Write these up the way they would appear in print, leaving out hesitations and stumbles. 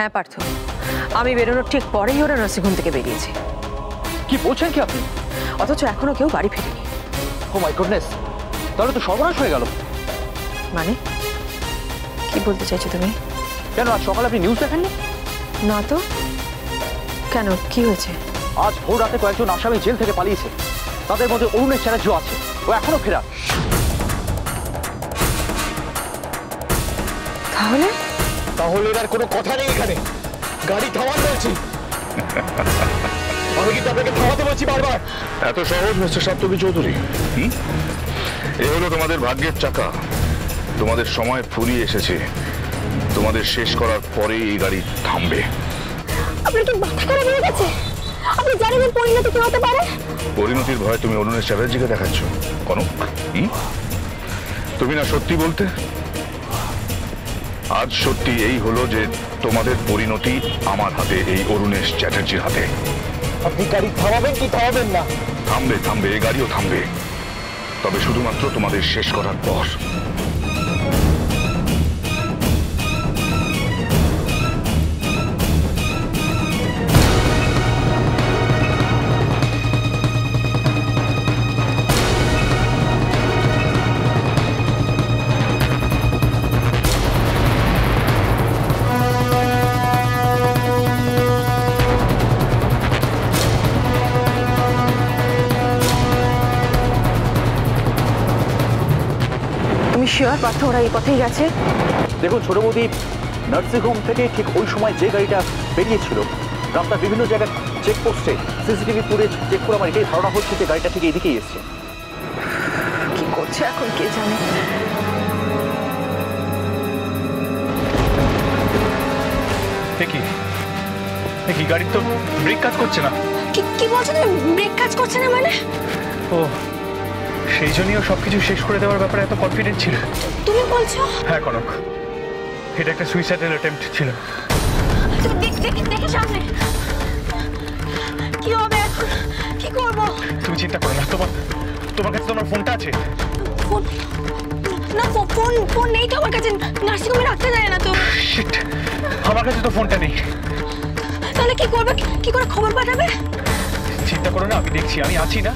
হ্যাঁ পার্থ, আমি বেরোনোর ঠিক পরেই ওরা নার্সিংহোম থেকে বেরিয়েছে। কি বলছেন কি আপনি? অথচ এখনো কেউ বাড়ি ফেরেনি। ও মাই গডনেস, তাহলে তো সর্বনাশ হয়ে গেল। মানে কি বলতে চাইছো তুমি? কেন আজ সকালে আপনি নিউজ দেখেননি? না তো, কেন কি হয়েছে? আজ ভোর রাতে কয়েকজন আসামি জেল থেকে পালিয়েছে। তাদের মধ্যে অরুণেশ চ্যাটার্জিও আছে, ও এখনো ফেরার। তাহলে তাহলে আর কোনো কথা নেই এখানে। গাড়ি থামান বলছি। আমি কিন্তু আপনাকে থামাতে বলছি বারবার। এত সহজ মিস্টার সপ্তকী চৌধুরী? এ হলো তোমাদের ভাগ্যের চাকা। তোমাদের সময় ফুরিয়ে এসেছে। তোমাদের শেষ করার পরেই এই গাড়ি থামবে। আপনার কি মাথা খারাপ হয়ে গেছে? আপনি জানেন পরিণতি কি হতে পারে? পরিণতির ভয় তুমি অরুণেশ চ্যাটার্জিকে দেখাচ্ছ কনক? তুমি না সত্যি বলতে? আজ সত্যি এই হলো যে তোমাদের পরিণতি আমার হাতে, এই অরুণেশ চ্যাটার্জির হাতে। আপনি গাড়ি থামাবেন কি থামাবেন না? থামবে, থামবে, এই গাড়িও থামবে, তবে শুধুমাত্র তোমাদের শেষ করার পর। শিওর পার্থ ওরা এই পথেই গেছে? দেখুন ছোট বৌদি, নার্সিংহোম থেকে ঠিক ওই সময় যে গাড়িটা বেরিয়েছিল, রাস্তার বিভিন্ন জায়গায় চেকপোস্টে সিসিটিভি ফুটেজ চেক করে আমার এটাই ধারণা হচ্ছে যে গাড়িটা ঠিক এদিকেই এসছে। কি করছে এখন কে জানে। কি গাড়ির তো ব্রেক কাজ করছে না। কি বলছো তুমি? ব্রেক কাজ করছে না মানে? ও, সেই জন্যই সবকিছু শেষ করে দেওয়ার ব্যাপারে এত কনফিডেন্ট ছিল। তুমি বলছো? হ্যাঁ কনক, এটা একটা সুইসাইডাল অ্যাটেম্প্ট ছিল। দেখে সামনে। কি হবে এখন? কি করব? তুমি চিন্তা করো না, তোমার কাছে তোমার ফোনটা আছে? ফোন না, ফোন নেই তো আমার কাছে। নার্সিংহোমে রাখতে যায় না তো। শিট, আমার কাছে তো ফোনটা নেই। তাহলে কি করবে? কি করে খবর পাঠাবে? চিন্তা করো না, আমি দেখছি, আমি আছি না।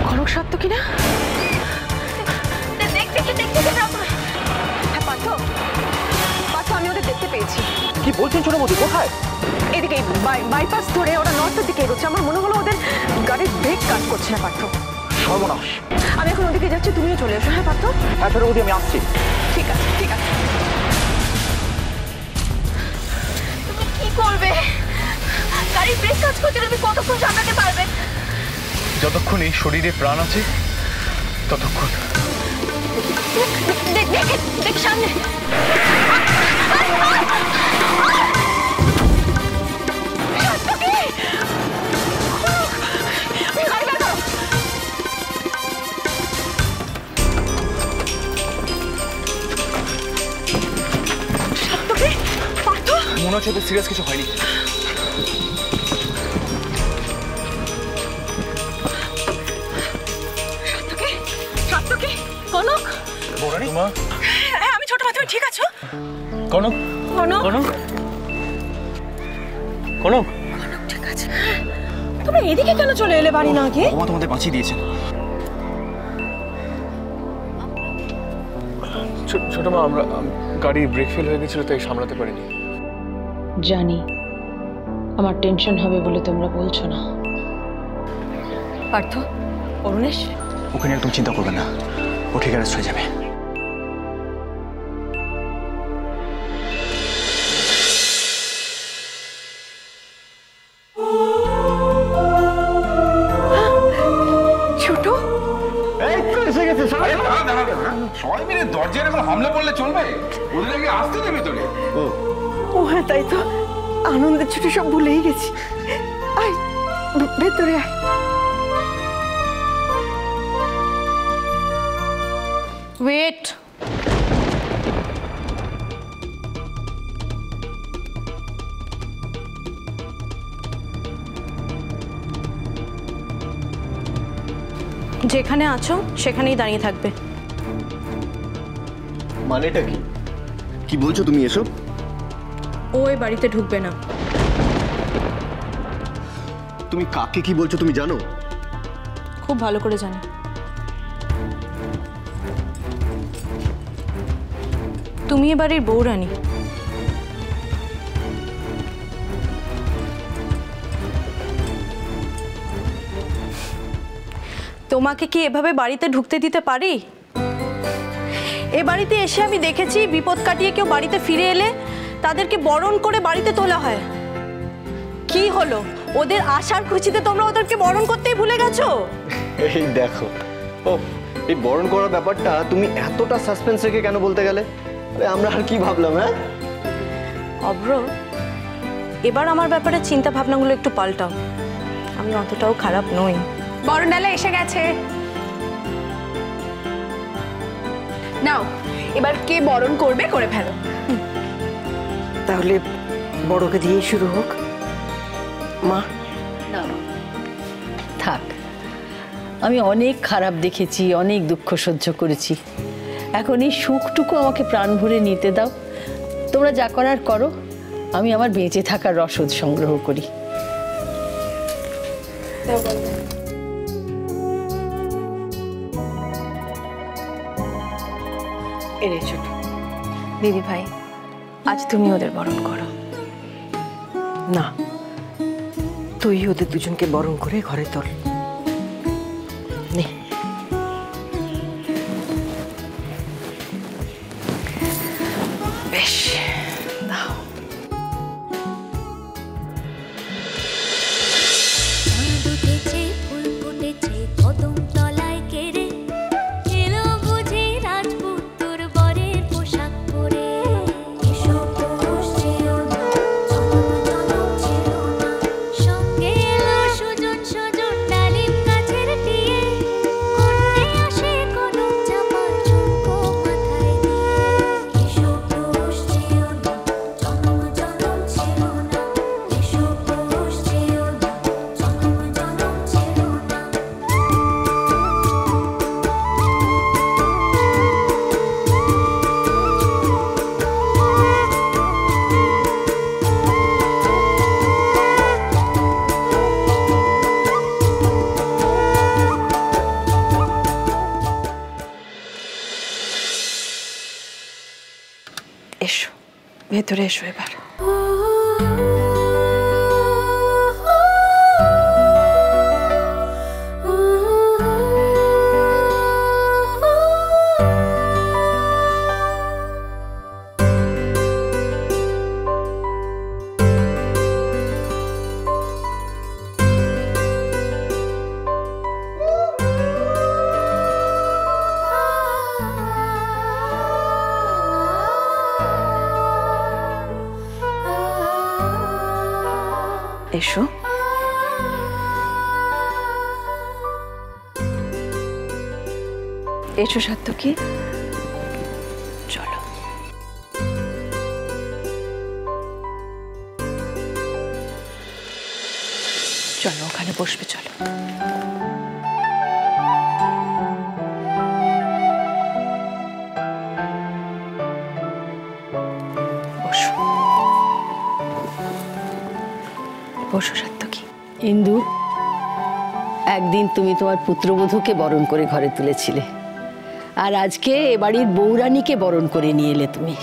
কনক সত্য কিনা? হ্যাঁ পার্থ, আমি ওদের দেখতে পেয়েছি। কি বলছেন ছোট বৌদি, কোথায়? এদিকে বাইপাস ধরে ওরা নর্থের দিকে এগোচ্ছে। আমার মনে হলো ওদের গাড়ির ব্রেক কাজ করছে না পার্থ। সর্বনাশ। আমি এখন ওদিকে যাচ্ছি, তুমিও চলে এসো। হ্যাঁ পার্থ? হ্যাঁ ছোট বৌদি, আমি আসছি। ঠিক আছে ঠিক আছে। তুমি কি করবে? গাড়ির ব্রেক কাজ করতে তুমি কতক্ষণ সামলাতে পারবে? যতক্ষণ এই শরীরে প্রাণ আছে ততক্ষণ। দেখ সামনে। মনে হচ্ছে ওদের সিরিয়াস কিছু হয়নি। কনক, আমি ছোট মা, তুমি ঠিক আছো? কনক, কনক, কনক, কনক, ঠিক আছে। তুমি এদিকে কেন চলে এলে বাড়ি না গিয়ে? বাবা তোমাদের বাঁচিয়ে দিয়েছেন। ছোট মা, আমরা গাড়ি ব্রেক ফেল হয়ে গেছিল তাই সামলাতে পারিনি। জানি আমার টেনশন হবে বলে তোমরা বলছো না। পার্থ, অরুণেশ ওকে নিয়ে একদম চিন্তা করবেন না, ও ঠিক অ্যারেস্ট হয়ে যাবে। ছোট এই তো এসে গেছে। সবাই মিলে দরজায় এরকম হামলা করলে চলবে? ওদের আগে আসতে দেবে তোরে? ও হ্যাঁ, তাই তো, আনন্দের ছুটি সব ভুলেই গেছি। আয় ভেতরে আয়। ওয়েট। যেখানে আছো সেখানেই দাঁড়িয়ে থাকবে। মানেটা কি? কি বলছো তুমি এসব? ও এই বাড়িতে ঢুকবে না। তুমি কাকে কি বলছো তুমি জানো? খুব ভালো করে জানি। তুমি এ বাড়ির বউরানী। তোমাকে কি এভাবে বাড়িতে ঢুকতে দিতে পারি? এ বাড়িতে এসে আমি দেখেছি বিপদ কাটিয়ে কেউ বাড়িতে ফিরে এলে তাদেরকে বরণ করে বাড়িতে তোলা হয়। কি হলো, ওদের আসার খুশিতে তোমরা ওদেরকে বরণ করতেই ভুলে গেছো? এই দেখো, ও এই বরণ করার ব্যাপারটা তুমি এতটা সাসপেন্স রেখে কেন বলতে গেলে? আরে আমরা আর কি ভাবলাম? হ্যাঁ অব্র, এবার আমার ব্যাপারে চিন্তা ভাবনাগুলো একটু পাল্টাও। আমি অতটাও খারাপ নই। বরণডালা এসে গেছে, নাও এবার কে বরণ করবে করে ফেলো। তাহলে বড়কে দিয়ে শুরু হোক। মা না থাক, আমি অনেক খারাপ দেখেছি, অনেক দুঃখ সহ্য করেছি। এখন এই সুখটুকু আমাকে প্রাণ ভরে নিতে দাও। তোমরা যা করার করো, আমি আমার বেঁচে থাকার রসদ সংগ্রহ করি। এরে ছোট দিদি ভাই, আজ তুমি ওদের বরণ করো। না, তুই ওদের দুজনকে বরণ করে ঘরে তোল। নে। বেশ, দাও। এসো, ভেতরে এসো এবার। এসো। এসো সাত্তকী, চলো। চলো ওখানে বসবে, চলো। বসো বসো সাত্তকী। ইন্দু, একদিন তুমি তোমার পুত্রবধূকে বরণ করে ঘরে তুলেছিলে, আর আজকে এ বাড়ির বউরানীকে বরণ করে নিয়ে এলে তুমি।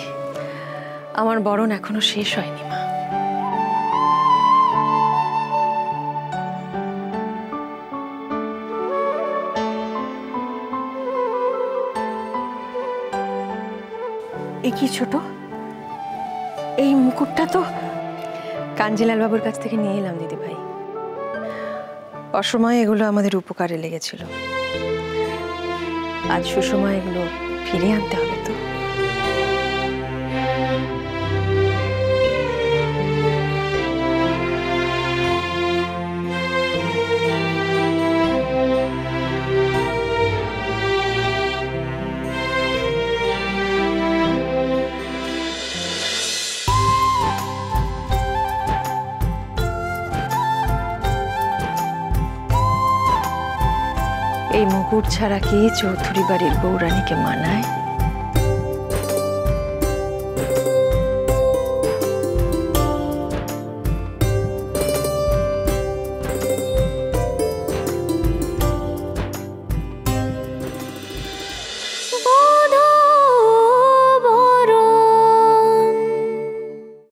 আমার বরণ এখনো শেষ হয়নি মা। এ কি ছোট, এই মুকুটটা তো কাঞ্জিলাল বাবুর কাছ থেকে নিয়ে এলাম দিদি ভাই। অসময়ে এগুলো আমাদের উপকারে লেগেছিল, আজ সুসময় এগুলো ফিরিয়ে আনতে হবে তো। এই মুকুট ছাড়া কি চৌধুরী বাড়ির বউরানীকে মানায়?